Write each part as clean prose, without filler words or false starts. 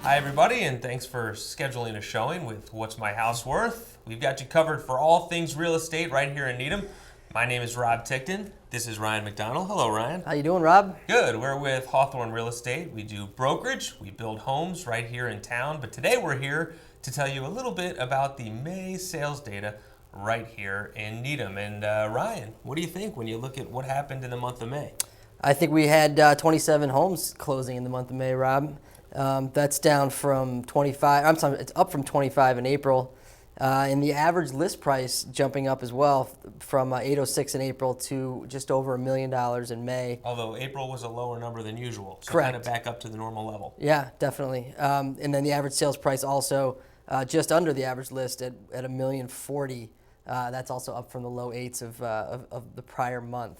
Hi everybody, and thanks for scheduling a showing with What's My House Worth. We've got you covered for all things real estate right here in Needham. My name is Rob Tickton. This is Ryan McDonald. Hello, Ryan. How you doing, Rob? Good. We're with Hawthorne Real Estate. We do brokerage. We build homes right here in town. But today we're here to tell you a little bit about the May sales data right here in Needham. And Ryan, what do you think when you look at what happened in the month of May? I think we had 27 homes closing in the month of May, Rob. That's down from 25. I'm sorry, it's up from 25 in April. And the average list price jumping up as well from 806 in April to just over $1 million in May. Although April was a lower number than usual, so Correct. kind of back up to the normal level. Yeah, definitely. And then the average sales price also just under the average list at $1,040,000. That's also up from the low eights of the prior month.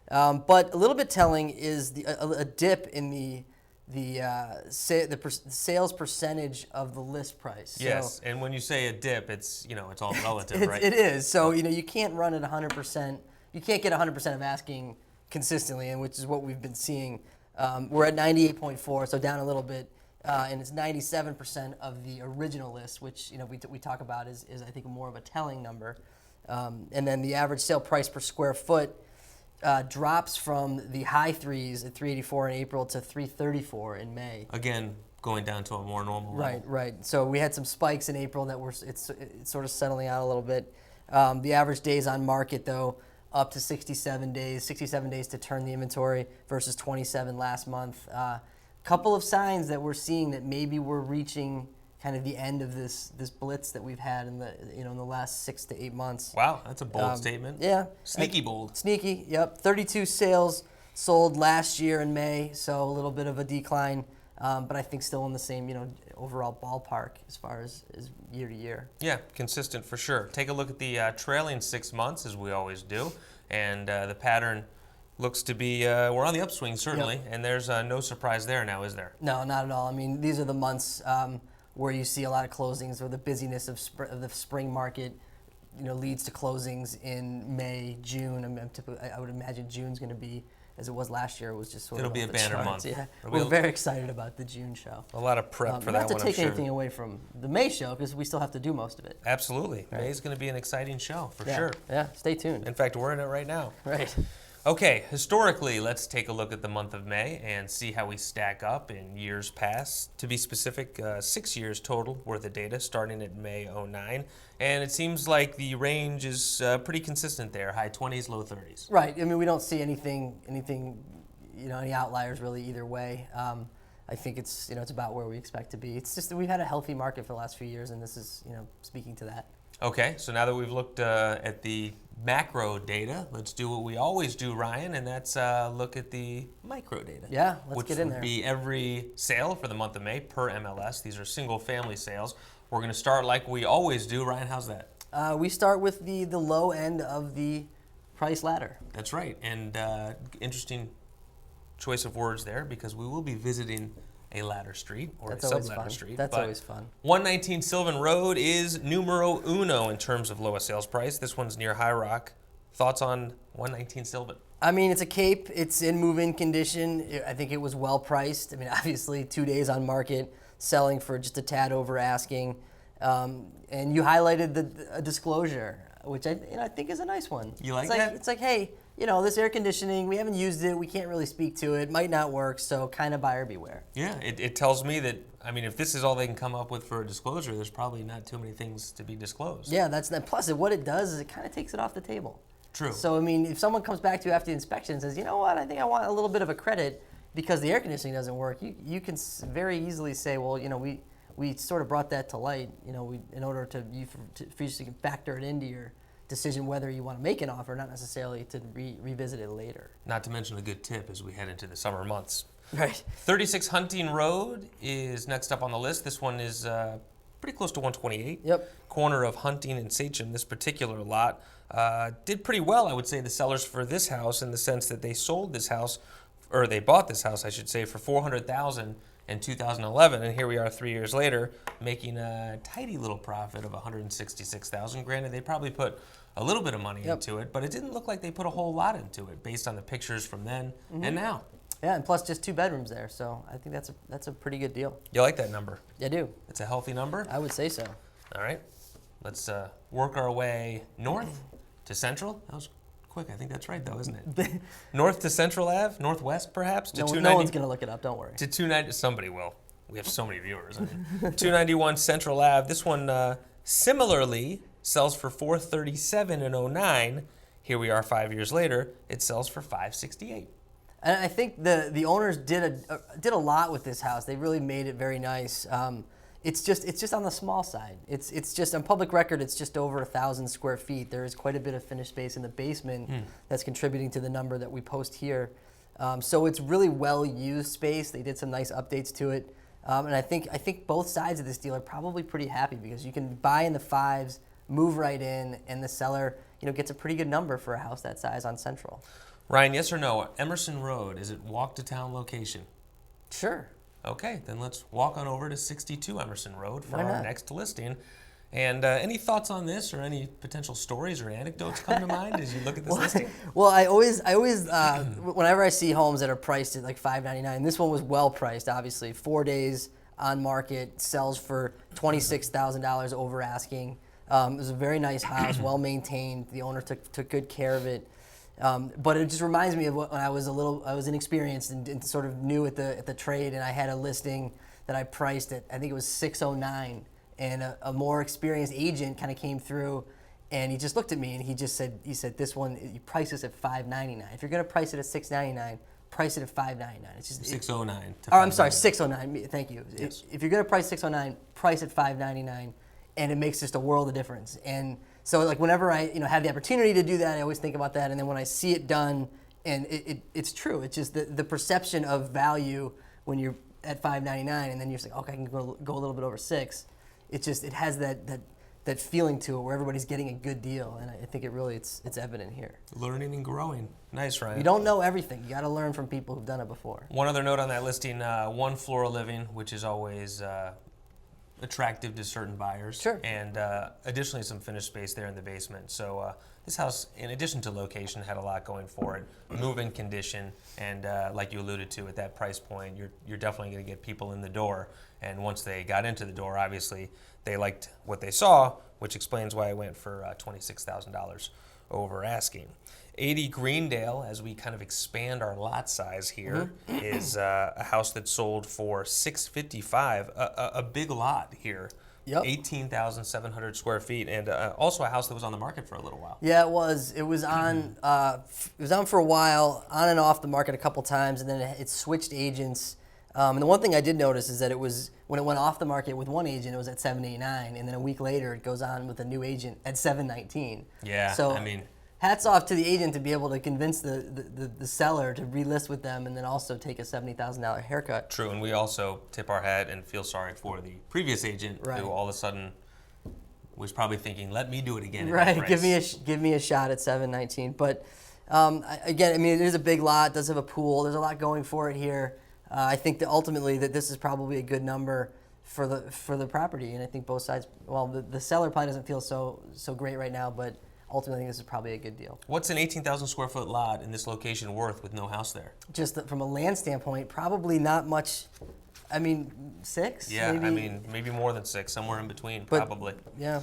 But a little bit telling is a dip in the sales percentage of the list price. Yes, so and when you say a dip, it's it's all relative, right? It is. So you can't run at 100%. You can't get 100% of asking consistently, and which is what we've been seeing. We're at 98.4, so down a little bit, and it's 97% of the original list, which we talk about is I think more of a telling number. And then the average sale price per square foot drops from the high threes at $384 in April to $334 in May. Again, going down to a more normal level. Right. So we had some spikes in April that it's sort of settling out a little bit. The average days on market, though, up to 67 days to turn the inventory versus 27 last month. Couple of signs that we're seeing that maybe we're reaching kind of the end of this blitz that we've had in the last 6 to 8 months. Wow, that's a bold statement. Yeah. Sneaky bold. Sneaky, yep. 32 sales sold last year in May, so a little bit of a decline, but I think still in the same, overall ballpark as far as year to year. Yeah, consistent for sure. Take a look at the trailing 6 months, as we always do, and the pattern looks to be, we're on the upswing, certainly, Yep. and there's no surprise there now, is there? No, not at all. I mean, these are the months where you see a lot of closings, or the busyness of the spring market, leads to closings in May, June. I would imagine June's going to be, as it was last year, it was just sort It'll of be off a the banner charts. month. Yeah, It'll we're very excited about the June show. A lot of prep for that one, Not to take I'm sure. anything away from the May show, because we still have to do most of it. Absolutely. May is going to be an exciting show, for sure. Yeah, stay tuned. In fact, we're in it right now. Right. Okay, historically, let's take a look at the month of May and see how we stack up in years past. To be specific, 6 years total worth of data, starting at May '09. And it seems like the range is pretty consistent there, high 20s, low 30s. Right. I mean, we don't see anything, any outliers really either way. I think it's about where we expect to be. It's just that we've had a healthy market for the last few years, and this is, speaking to that. Okay, so now that we've looked at the macro data, let's do what we always do, Ryan, and that's look at the micro data. Yeah, let's get in Which there. would be every sale for the month of May per MLS. These are single-family sales. We're going to start like we always do. Ryan, how's that? We start with the low end of the price ladder. That's right, and interesting choice of words there, because we will be visiting a ladder street, or That's a always sub-ladder fun. street. That's but always fun. 119 Sylvan Road is numero uno in terms of lowest sales price. This one's near High Rock. Thoughts on 119 Sylvan? I mean, it's a Cape. It's in move-in condition. I think it was well priced. I mean, obviously, 2 days on market, selling for just a tad over asking. And you highlighted a disclosure, which I think is a nice one. You like that? that? It's like, hey, this air conditioning, we haven't used it. We can't really speak to it. Might not work, so kind of buyer beware. Yeah, it tells me that, if this is all they can come up with for a disclosure, there's probably not too many things to be disclosed. Yeah, that's that. Plus, what it does is it kind of takes it off the table. True. So, if someone comes back to you after the inspection and says, you know what, I think I want a little bit of a credit because the air conditioning doesn't work, you can very easily say, well, we sort of brought that to light, in order for you to factor it into your decision whether you want to make an offer, not necessarily to revisit it later. Not to mention a good tip as we head into the summer months. Right. 36 Hunting Road is next up on the list. This one is pretty close to 128. Yep. Corner of Hunting and Sachem. This particular lot did pretty well, I would say, the sellers for this house, in the sense that they sold this house, or they bought this house, I should say, for $400,000 in 2011, and here we are 3 years later, making a tidy little profit of $166,000. Granted, they probably put a little bit of money into it, but it didn't look like they put a whole lot into it based on the pictures from then and now. Yeah, and plus just 2 bedrooms there, so I think that's a pretty good deal. You like that number? I do. It's a healthy number. I would say so. All right. Let's work our way north to Central. That was quick. I think that's right, though, isn't it? North to Central Ave, northwest perhaps to 290. No one's gonna look it up. Don't worry. To 290. Somebody will. We have so many viewers. I mean, 291 Central Ave. This one similarly sells for $437 in '09. Here we are 5 years later. It sells for $568. And I think the owners did a lot with this house. They really made it very nice. It's just on the small side. It's just on public record. It's just over 1,000 square feet. There is quite a bit of finished space in the basement that's contributing to the number that we post here. So it's really well used space. They did some nice updates to it, and I think both sides of this deal are probably pretty happy because you can buy in the 5s, move right in, and the seller gets a pretty good number for a house that size on Central. Ryan, yes or no? Emerson Road, is it walk to town location? Sure. Okay, then let's walk on over to 62 Emerson Road for Why our not? next listing. And any thoughts on this, or any potential stories or anecdotes come to mind as you look at this listing? Well, I always, whenever I see homes that are priced at like $599, this one was well priced. Obviously, 4 days on market, sells for $26,000 over asking. It was a very nice house, well maintained. The owner took good care of it. But it just reminds me of when I was inexperienced and sort of new at the trade, and I had a listing that I priced at, I think it was $609, and a more experienced agent kind of came through, and he just looked at me and he said, this one, you price this at $599. If you're gonna price it at $699, price it at $599. It's just 609. Oh, I'm sorry, $609. Thank you. Yes. If you're gonna price $609, price at $599, and it makes just a world of difference. And so, like, whenever I have the opportunity to do that, I always think about that. And then when I see it done, and it's true. It's just the perception of value when you're at $599, and then you're just like, okay, I can go a little bit over $6. It has that feeling to it where everybody's getting a good deal, and I think it's evident here. Learning and growing. Nice, Ryan. You don't know everything. You got to learn from people who've done it before. One other note on that listing: one floor of living, which is always attractive to certain buyers. Sure. And additionally, some finished space there in the basement. So this house, in addition to location, had a lot going for it. Move-in condition, and like you alluded to, at that price point, you're definitely going to get people in the door. And once they got into the door, obviously, they liked what they saw, which explains why I went for $26,000 over asking. 80 Greendale, as we kind of expand our lot size here, is a house that sold for $655, a big lot here. Yep. 18,700 square feet, and also a house that was on the market for a little while. Yeah, it was. It was on. It was on for a while, on and off the market a couple times, and then it switched agents. And the one thing I did notice is that it was, when it went off the market with one agent, it was at $789, and then a week later it goes on with a new agent at $719. Yeah, So I mean, hats off to the agent to be able to convince the seller to relist with them, and then also take a $70,000 haircut. true, and we also tip our hat and feel sorry for the previous agent Right. who all of a sudden was probably thinking, let me do it again. at that Right, price." give me a shot at $719. But again, I mean, it is a big lot. It does have a pool. There's a lot going for it here. I think that ultimately that this is probably a good number for the property, and I think both sides. Well, the seller probably doesn't feel so great right now, but ultimately, I think this is probably a good deal. What's an 18,000 square foot lot in this location worth with no house there? Just from a land standpoint, probably not much. I mean, 6? Yeah, maybe? I mean, maybe more than 6, somewhere in between, But- probably. Yeah.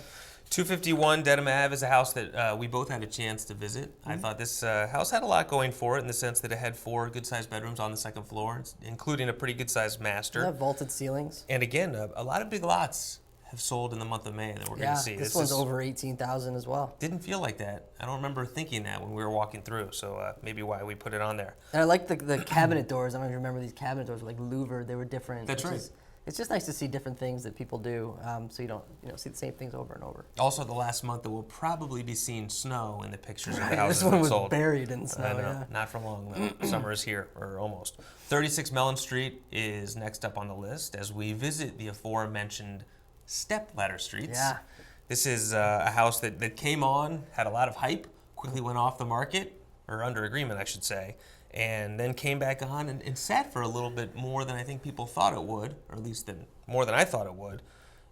251 Dedham Ave is a house that we both had a chance to visit. I thought this house had a lot going for it in the sense that it had 4 good-sized bedrooms on the second floor, including a pretty good-sized master. Yeah, vaulted ceilings. And again, a lot of big lots have sold in the month of May that we're going Yeah, to see. this one's over 18,000 as well. Didn't feel like that. I don't remember thinking that when we were walking through, so maybe why we put it on there. And I like the cabinet doors. I don't know if you remember these cabinet doors were like louvered. They were different. That's right. It's just nice to see different things that people do, so you don't see the same things over and over. Also, the last month that we'll probably be seeing snow in the pictures of the Right, houses this one that was sold. buried in snow. I know, Yeah. not for long though. Summer is here, or almost. 36 Mellon Street is next up on the list as we visit the aforementioned step ladder streets. Yeah. This is a house that came on, had a lot of hype, quickly went off the market, or under agreement, I should say, and then came back on and sat for a little bit more than I think people thought it would, or at least more than I thought it would,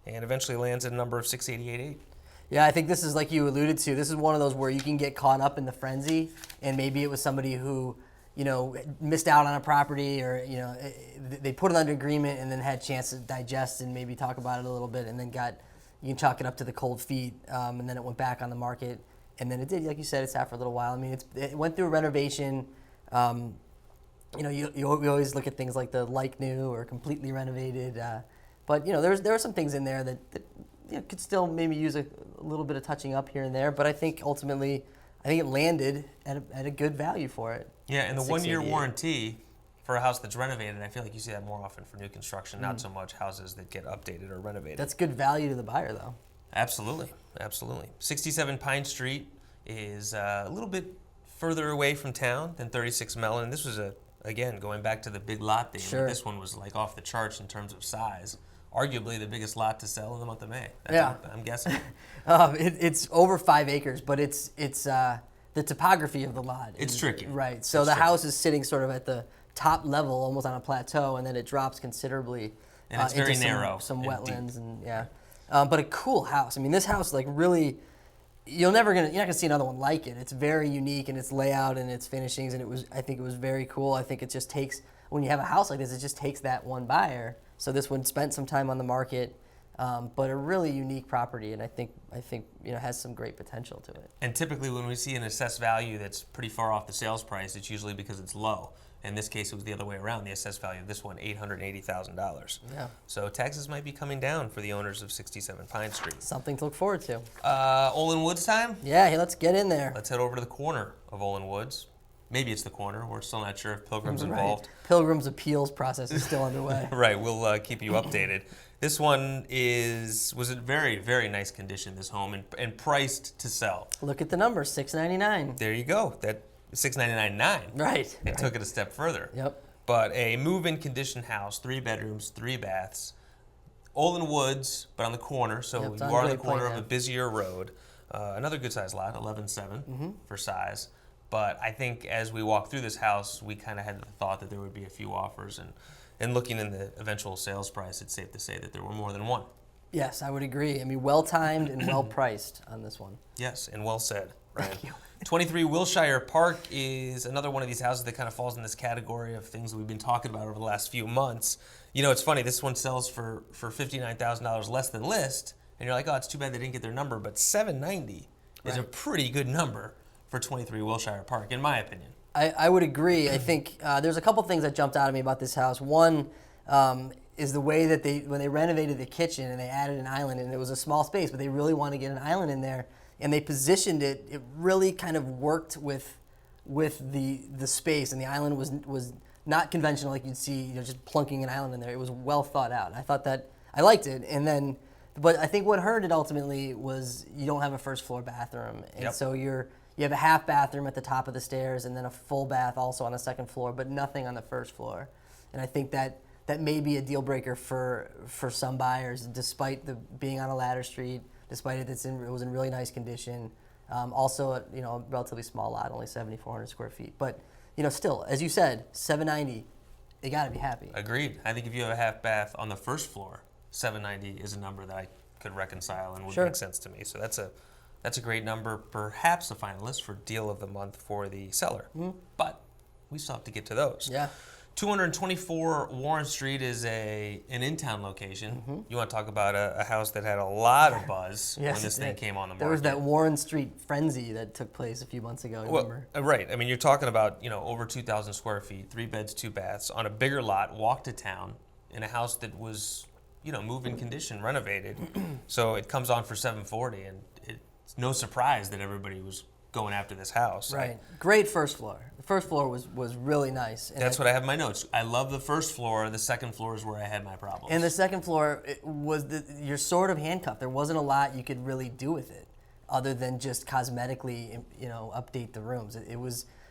and eventually lands at a number of 688.8. Yeah, I think this is like you alluded to. This is one of those where you can get caught up in the frenzy, and maybe it was somebody who, missed out on a property, or they put it under agreement and then had a chance to digest and maybe talk about it a little bit, and then you can chalk it up to the cold feet, and then it went back on the market, and then it did, like you said, it sat for a little while. I mean, it went through a renovation. You always look at things like the like new or completely renovated, but there are some things in there that could still maybe use a little bit of touching up here and there. But I think ultimately, it landed at a good value for it. Yeah, and the 1 year warranty for a house that's renovated, I feel like you see that more often for new construction, not so much houses that get updated or renovated. That's good value to the buyer, though. Absolutely. 67 Pine Street is a little bit further away from town than 36 Mellon. This was again, going back to the big lot thing. Sure. This one was like off the charts in terms of size. Arguably the biggest lot to sell in the month of May. Yeah. I'm guessing. It's over 5 acres, but it's the topography of the lot. It's tricky. Right. So the house is sitting sort of at the top level, almost on a plateau, and then it drops considerably. And it's very narrow. Some and wetlands deep. but a cool house. I mean, this house really, you're not gonna see another one like it. It's very unique in its layout and its finishings, and I think it was very cool. I think it just takes, when you have a house like this, it just takes that one buyer. So this one spent some time on the market, but a really unique property, and I think has some great potential to it. And typically when we see an assessed value that's pretty far off the sales price, it's usually because it's low. In this case, it was the other way around. The assessed value of this one, $880,000. Yeah. So taxes might be coming down for the owners of 67 Pine Street. Something to look forward to. Olin Woods time? Yeah, hey, let's get in there. Let's head over to the corner of Olin Woods. Maybe it's the corner. We're still not sure if Pilgrim's involved. Pilgrim's appeals process is still underway. Right. We'll keep you updated. This one was in very, very nice condition, this home, and priced to sell. Look at the number, $699. There you go. That $699.9. Right. It took it a step further. Yep. But a move-in condition house, 3 bedrooms, 3 baths. Olin Woods, but on the corner, so Yep, you are on the corner of a busier road. Another good-sized lot, 11.7 for size. But I think as we walk through this house, we kind of had the thought that there would be a few offers. And looking in the eventual sales price, it's safe to say that there were more than one. Yes, I would agree. I mean, well-timed and well-priced on this one. Yes, and well said, Ryan. Thank you. 23 Wilshire Park is another one of these houses that kind of falls in this category of things that we've been talking about over the last few months. It's funny, this one sells for $59,000 less than list, and you're like, oh, it's too bad they didn't get their number, but $790 is a pretty good number for 23 Wilshire Park, in my opinion. I would agree. I think there's a couple things that jumped out at me about this house. One is the way that when they renovated the kitchen and they added an island, and it was a small space, but they really wanted to get an island in there, and they positioned it. It really kind of worked with the space, and the island was not conventional like you'd see, just plunking an island in there. It was well thought out. And I thought that I liked it, but I think what hurt it ultimately was you don't have a first floor bathroom, and so you have a half bathroom at the top of the stairs and then a full bath also on the second floor, but nothing on the first floor. And I think that may be a deal breaker for some buyers, despite being on a ladder street, despite it was in really nice condition. Also, a relatively small lot, only 7,400 square feet. But still, as you said, $790, they got to be happy. Agreed. I think if you have a half bath on the first floor, $790 is a number that I could reconcile and would make sense to me. So that's a great number, perhaps a finalist for deal of the month for the seller. But we still have to get to those. Yeah. 224 Warren Street is an in-town location. You want to talk about a house that had a lot of buzz when this thing came on the market. There was that Warren Street frenzy that took place a few months ago, remember? Right. I mean, you're talking about, over 2,000 square feet, 3 beds, 2 baths, on a bigger lot, walk to town, in a house that was, move-in condition, renovated. So it comes on for $740, and it's no surprise that everybody was going after this house. Right. Great first floor. The first floor was really nice. And that's what I have in my notes. I love the first floor. The second floor is where I had my problems. And the second floor you're sort of handcuffed. There wasn't a lot you could really do with it other than just cosmetically, update the rooms.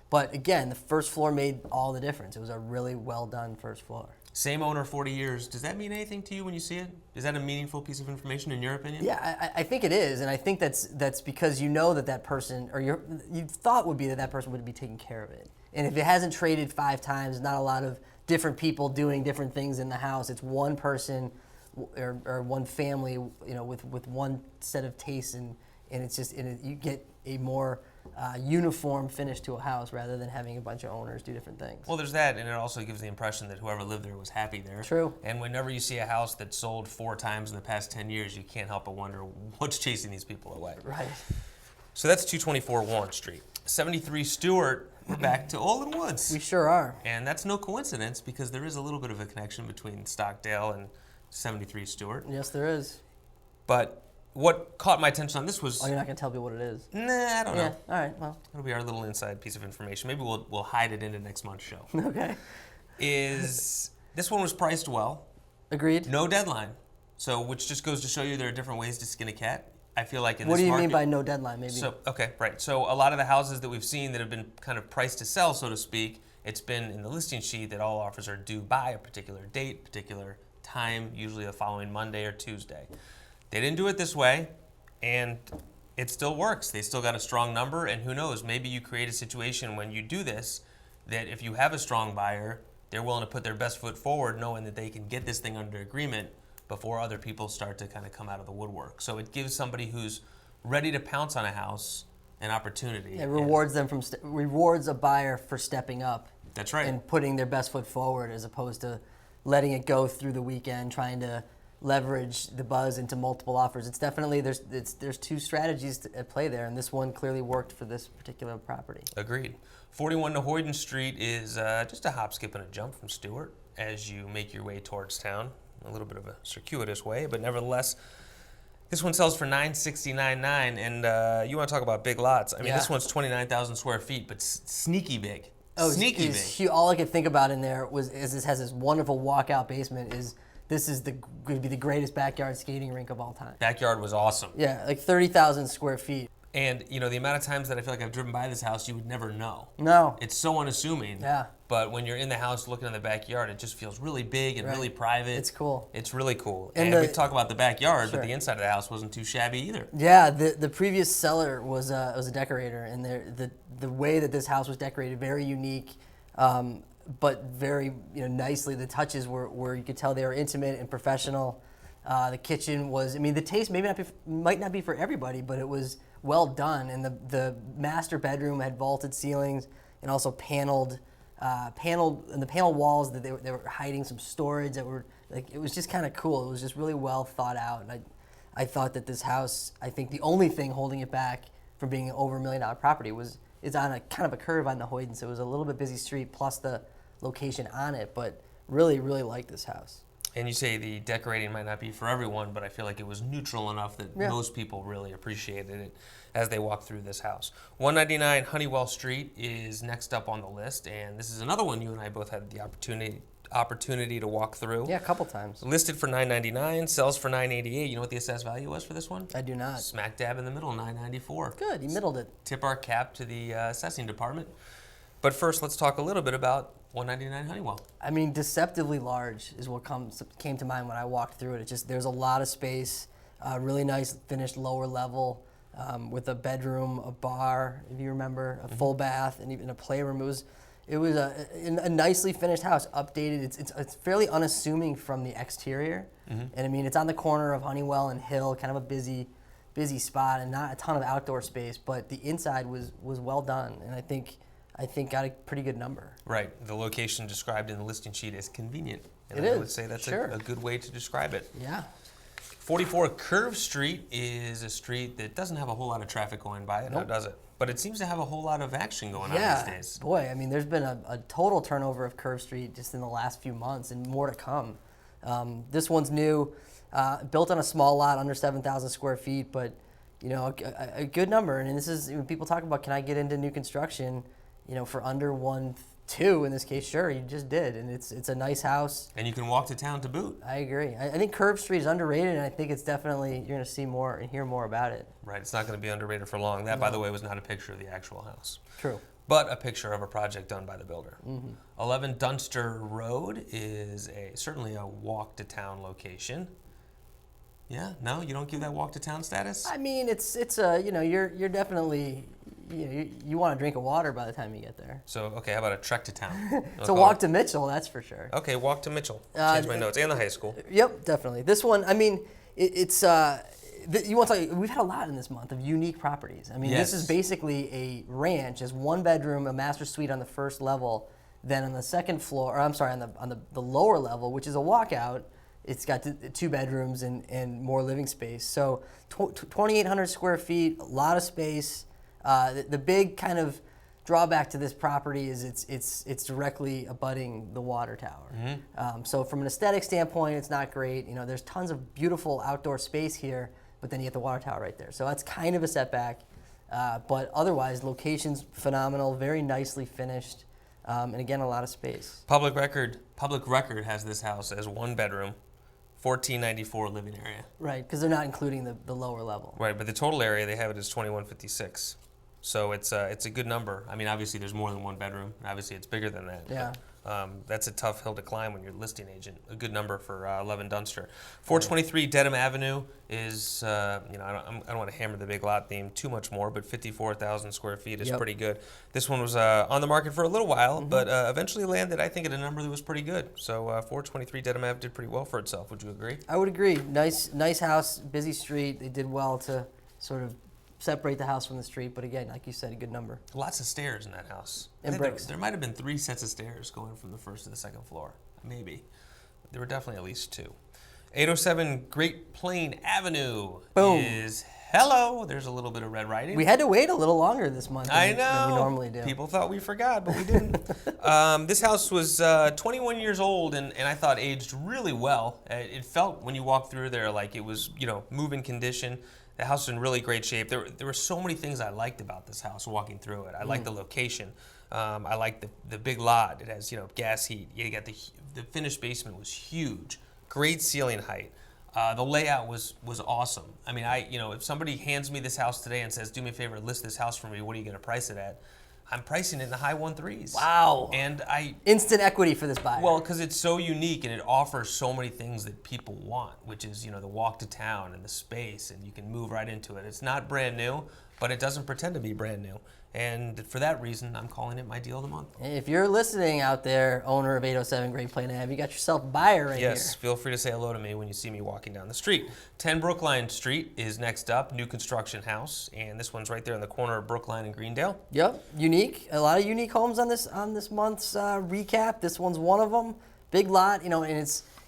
But again, the first floor made all the difference. It was a really well done first floor. Same owner, 40 years. Does that mean anything to you when you see it? Is that a meaningful piece of information in your opinion? Yeah, I think it is, and I think that's because that person, or you thought would be that person would be taking care of it. And if it hasn't traded 5 times, not a lot of different people doing different things in the house. It's one person or one family, with one set of tastes, and you get a more uniform finish to a house rather than having a bunch of owners do different things. Well, there's that, and it also gives the impression that whoever lived there was happy there. True. And whenever you see a house that sold 4 times in the past 10 years, you can't help but wonder what's chasing these people away. Right. So that's 224 Warren Street. 73 Stewart, we're back to Olin Woods. We sure are. And that's no coincidence because there is a little bit of a connection between Stockdale and 73 Stewart. Yes, there is. But what caught my attention on this was... Oh, you're not going to tell people what it is? Nah, I don't know. All right, well. It'll be our little inside piece of information. Maybe we'll hide it into next month's show. Okay. This one was priced well. Agreed. No deadline. So, which just goes to show you there are different ways to skin a cat. I feel like in What this do you market, mean by no deadline, maybe? So, okay, right. So a lot of the houses that we've seen that have been kind of priced to sell, so to speak, it's been in the listing sheet that all offers are due by a particular date, particular time, usually the following Monday or Tuesday. They didn't do it this way, and it still works. They still got a strong number, and who knows, maybe you create a situation when you do this that if you have a strong buyer, they're willing to put their best foot forward knowing that they can get this thing under agreement before other people start to kind of come out of the woodwork. So it gives somebody who's ready to pounce on a house an opportunity. It rewards them rewards a buyer for stepping up. That's right. And putting their best foot forward as opposed to letting it go through the weekend, trying to leverage the buzz into multiple offers. It's definitely there's 2 strategies at play there, and this one clearly worked for this particular property. Agreed. 41 Nahoyden Street is just a hop, skip, and a jump from Stewart as you make your way towards town. A little bit of a circuitous way, but nevertheless, this one sells for $969.9, and you want to talk about big lots. I mean, this one's 29,000 square feet, but sneaky big. Oh, sneaky big. All I could think about in there is this has this wonderful walkout basement. This is going to be the greatest backyard skating rink of all time. Backyard was awesome. Yeah, like 30,000 square feet. And, you know, the amount of times that I feel like I've driven by this house, you would never know. No. It's so unassuming. Yeah. But when you're in the house looking in the backyard, it just feels really big and really private. It's cool. It's really cool. And we talk about the backyard, Sure. but the inside of the house wasn't too shabby either. Yeah, the previous seller was a decorator, and the way that this house was decorated, very unique, but very nicely. The touches were you could tell they were intimate and professional. The kitchen was, I mean, the taste might not be for everybody, but it was well done. And the master bedroom had vaulted ceilings and also paneled, and the panel walls that they were hiding some storage that were like, it was just kind of cool. It was just really well thought out. And I thought that this house, I think the only thing holding it back from being an over $1 million property is on a kind of a curve on the Hoyden. So it was a little bit busy street plus the location on it, but really, really liked this house. And you say the decorating might not be for everyone, but I feel like it was neutral enough that most people really appreciated it as they walked through this house. 199 Honeywell Street is next up on the list, and this is another one you and I both had the opportunity to walk through. Yeah, a couple times. Listed for $999, sells for $988. You know what the assessed value was for this one? I do not. Smack dab in the middle, $994. Good, you middled it. Tip our cap to the assessing department. But first, let's talk a little bit about 199 Honeywell. I mean, deceptively large is what came to mind when I walked through it. It's just there's a lot of space, really nice finished lower level with a bedroom, a bar, if you remember, a full bath, and even a playroom. It was a nicely finished house, updated. It's fairly unassuming from the exterior, and I mean it's on the corner of Honeywell and Hill, kind of a busy spot, and not a ton of outdoor space. But the inside was well done, and I think got a pretty good number. Right. The location described in the listing sheet is convenient. And It is. I would say that's a good way to describe it. Yeah. 44 Curve Street is a street that doesn't have a whole lot of traffic going by it, now does it? But it seems to have a whole lot of action going on these days. Boy, I mean, there's been a total turnover of Curve Street just in the last few months, and more to come. This one's new, built on a small lot, under 7,000 square feet, but a good number. And this is when people talk about, can I get into new construction? For under 1.2 in this case, sure, you just did, and it's a nice house. And you can walk to town to boot. I agree. I think Curve Street is underrated, and I think it's definitely, you're going to see more and hear more about it. Right, it's not going to be underrated for long. That, by the way, was not a picture of the actual house. True. But a picture of a project done by the builder. 11 Dunster Road is certainly a walk to town location. Yeah, no, you don't give that walk to town status? I mean, it's you're definitely, you want a drink of water by the time you get there. So, okay, how about a trek to town? It's a walk to Mitchell, that's for sure. Okay, walk to Mitchell. Change my notes. And the high school. Yep, definitely. This one, I mean, it's You want to talk, we've had a lot in this month of unique properties. I mean, this is basically a ranch. It's 1 bedroom, a master suite on the first level. Then on the second floor, or I'm sorry, on the lower level, which is a walkout, it's got 2 bedrooms and more living space. So 2,800 square feet, a lot of space. The big kind of drawback to this property is it's directly abutting the water tower. So from an aesthetic standpoint, it's not great. You know, there's tons of beautiful outdoor space here, but then you get the water tower right there. So that's kind of a setback. But otherwise, location's phenomenal, very nicely finished, and again, a lot of space. Public record has this house as 1 bedroom, 1494 living area. Right, because they're not including the lower level. Right, but the total area they have it as 2156. So it's a good number. I mean, obviously there's more than 1 bedroom. Obviously it's bigger than that. Yeah. That's a tough hill to climb when you're a listing agent. A good number for Love and Dunster. 423 Dedham Avenue is, I don't want to hammer the big lot theme too much more, but 54,000 square feet is pretty good. This one was on the market for a little while, but eventually landed, I think, at a number that was pretty good. So 423 Dedham Ave did pretty well for itself. Would you agree? I would agree. Nice house, busy street. They did well to sort of separate the house from the street, but again, like you said, a good number. Lots of stairs in that house. And bricks. There might have been 3 sets of stairs going from the first to the second floor. Maybe. There were definitely at least 2. 807 Great Plain Avenue is hello. There's a little bit of red writing. We had to wait a little longer this month than we normally do. People thought we forgot, but we didn't. This house was 21 years old and I thought aged really well. It felt when you walked through there like it was, move-in condition. The house is in really great shape. There were so many things I liked about this house walking through it. I liked the location. I liked the big lot. It has, gas heat. You got the finished basement was huge. Great ceiling height. The layout was awesome. I mean, if somebody hands me this house today and says, do me a favor, list this house for me, what are you going to price it at? I'm pricing it in the high 1.3s. Wow. And instant equity for this buyer. Well, because it's so unique and it offers so many things that people want, which is, the walk to town and the space, and you can move right into it. It's not brand new, but it doesn't pretend to be brand new. And for that reason, I'm calling it my deal of the month. If you're listening out there, owner of 807 Great Plain Ave, you got yourself a buyer right here. Yes, feel free to say hello to me when you see me walking down the street. 10 Brookline Street is next up, new construction house, and this one's right there in the corner of Brookline and Greendale. Yep, unique. A lot of unique homes on this month's recap. This one's one of them. Big lot, and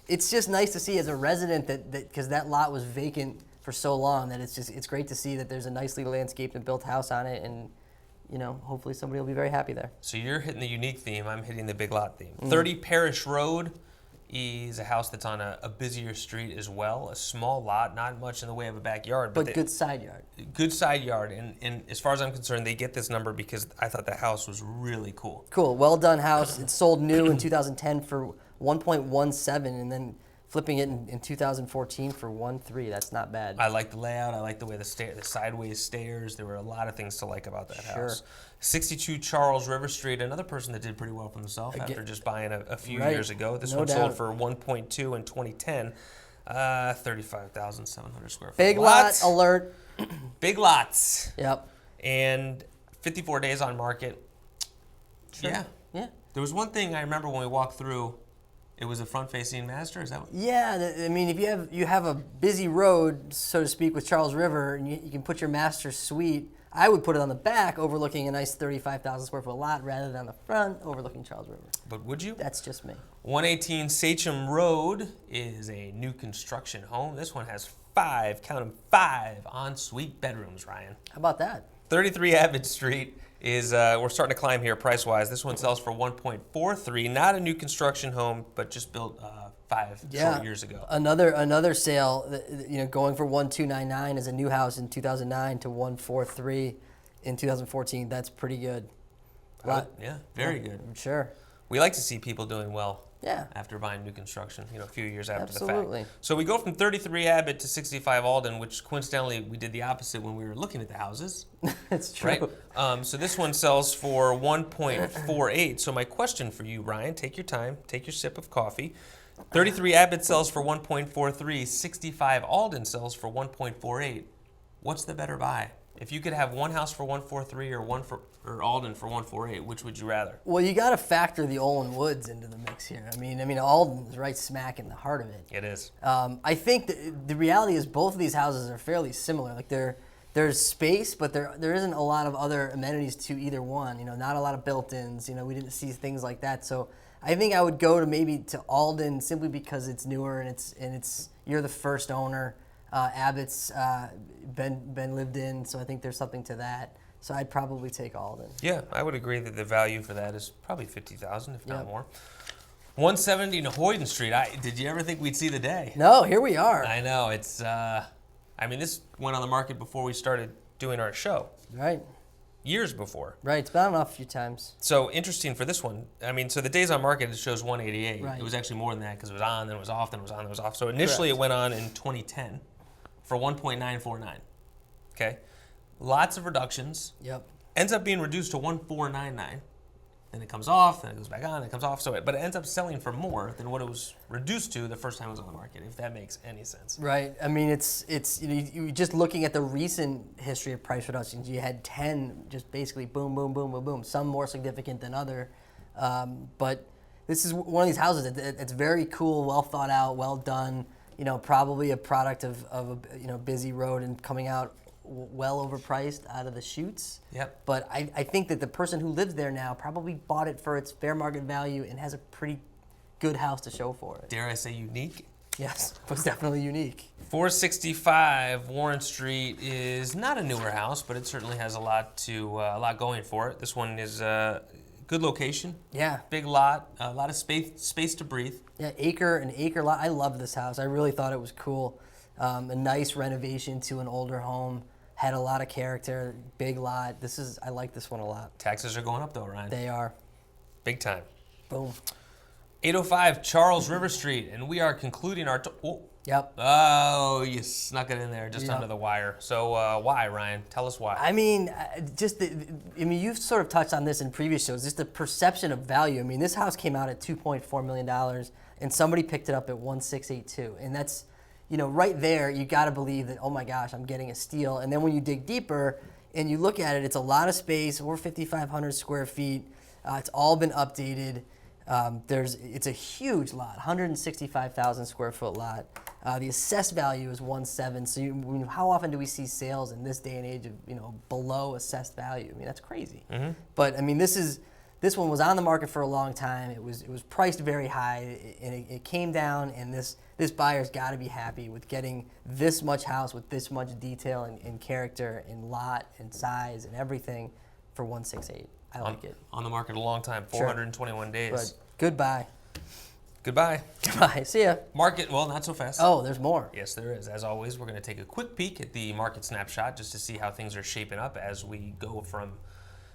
it's just nice to see as a resident that because that lot was vacant for so long that it's great to see that there's a nicely landscaped and built house on it, and hopefully somebody will be very happy there. So you're hitting the unique theme, I'm hitting the big lot theme. 30 Parish Road is a house that's on a busier street as well. A small lot, not much in the way of a backyard. But good side yard. Good side yard, and as far as I'm concerned, they get this number because I thought the house was really cool. Cool, well done house. It sold new in 2010 for 1.17 and then flipping it in 2014 for 1.3. That's not bad. I like the layout. I like the way the sideways stairs. There were a lot of things to like about that house. 62 Charles River Street, another person that did pretty well for themselves after just buying a few years ago. This one sold for 1.2 in 2010. 35,700 square feet. Big lot alert. Big lots. Yep. And 54 days on market. Sure. Yeah. There was one thing I remember when we walked through. It was a front-facing master. Is that what? Yeah, I mean, if you have a busy road, so to speak, with Charles River, and you can put your master suite, I would put it on the back, overlooking a nice 35,000 square foot lot, rather than on the front, overlooking Charles River. But would you? That's just me. 118 Sachem Road is a new construction home. This one has 5, count them, 5 ensuite bedrooms. Ryan. How about that? 33 Abbott Street is, we're starting to climb here price-wise. This one sells for 1.43. Not a new construction home, but just built 5 short years ago. Another sale, going for 1.299 as a new house in 2009 to 1.43 in 2014. That's pretty good. Very good. Sure. We like to see people doing well. Yeah. After buying new construction, a few years after Absolutely. the fact. So we go from 33 Abbott to 65 Alden, which coincidentally we did the opposite when we were looking at the houses. It's true. Right? So this one sells for 1.48. So my question for you, Ryan, take your time, take your sip of coffee. 33 Abbott sells for 1.43. 65 Alden sells for 1.48. What's the better buy? If you could have one house for 143 or Alden for 148, which would you rather? Well, you got to factor the Olin Woods into the mix here. I mean, Alden's right smack in the heart of it. It is. I think the reality is both of these houses are fairly similar. Like there's space, but there isn't a lot of other amenities to either one. Not a lot of built-ins. We didn't see things like that. So I think I would go to Alden simply because it's newer and it's you're the first owner. Abbott's been lived in, so I think there's something to that. So I'd probably take Alden. Yeah, I would agree that the value for that is probably $50,000, if not Yep. more. 170 Nahoyden Street. Did you ever think we'd see the day? No, here we are. I know. It's, this went on the market before we started doing our show. Right. Years before. Right. It's been on off a few times. So interesting for this one. So the days on market, it shows 188. Right. It was actually more than that because it was on, then it was off, then it was on, then it was off. So initially Correct. it went on in 2010 for 1.949. Okay. Lots of reductions. Yep. Ends up being reduced to 1.499. Then it comes off, then it goes back on, then it comes off. But it ends up selling for more than what it was reduced to the first time it was on the market, if that makes any sense. Right. It's you just looking at the recent history of price reductions. You had 10 just basically boom, boom, boom, boom, boom. Some more significant than other, but this is one of these houses that's very cool, well thought out, well done. Probably a product of a busy road and coming out well overpriced out of the chutes. Yep. But I think that the person who lives there now probably bought it for its fair market value and has a pretty good house to show for it. Dare I say unique? Yes, it was definitely unique. 465 Warren Street is not a newer house, but it certainly has a lot going for it. This one is good location. Yeah. Big lot, a lot of space to breathe. Yeah, an acre lot. I love this house. I really thought it was cool. A nice renovation to an older home. Had a lot of character. Big lot. I like this one a lot. Taxes are going up though, Ryan. They are. Big time. Boom. 805 Charles River Street, and we are concluding our. Yep. Oh, you snuck it in there just Yep. under the wire. So why, Ryan? Tell us why. You've sort of touched on this in previous shows. Just the perception of value. This house came out at $2.4 million, and somebody picked it up at $1,682, and that's, right there. You got to believe that. Oh my gosh, I'm getting a steal. And then when you dig deeper and you look at it, it's a lot of space, over 5,500 square feet. It's all been updated. It's a huge lot, 165,000 square foot lot. The assessed value is 1.7. So how often do we see sales in this day and age of below assessed value? That's crazy. Mm-hmm. But this one was on the market for a long time. It was priced very high, and it came down. And this buyer's got to be happy with getting this much house with this much detail and character and lot and size and everything for 1.68. I like it. On the market a long time, 421 days. But goodbye. Goodbye. Goodbye. See ya. Market, well, not so fast. Oh, there's more. Yes, there is. As always, we're going to take a quick peek at the market snapshot just to see how things are shaping up as we go from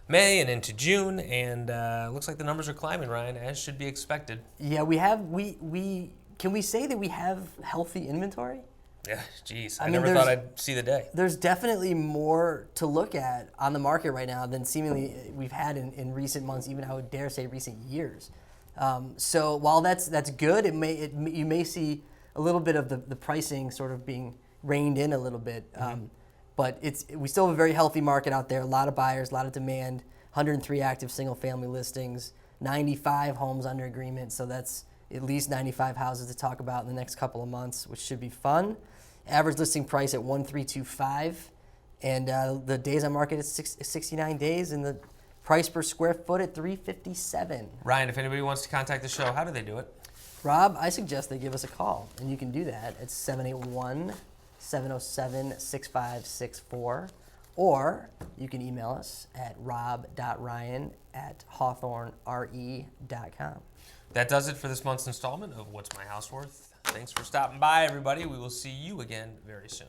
May and into June. And looks like the numbers are climbing, Ryan, as should be expected. Yeah, can we say that we have healthy inventory? Yeah, geez. I never thought I'd see the day. There's definitely more to look at on the market right now than seemingly we've had in recent months, even I would dare say recent years. So while that's good, you may see a little bit of the pricing sort of being reined in a little bit. But we still have a very healthy market out there, a lot of buyers, a lot of demand, 103 active single-family listings, 95 homes under agreement, so that's at least 95 houses to talk about in the next couple of months, which should be fun. Average listing price at 1,325, and the days on market is 69 days, and the price per square foot at $357. Ryan, if anybody wants to contact the show, how do they do it? Rob, I suggest they give us a call, and you can do that at 781-707-6564, or you can email us at rob.ryan@hawthornre.com. That does it for this month's installment of What's My House Worth. Thanks for stopping by, everybody. We will see you again very soon.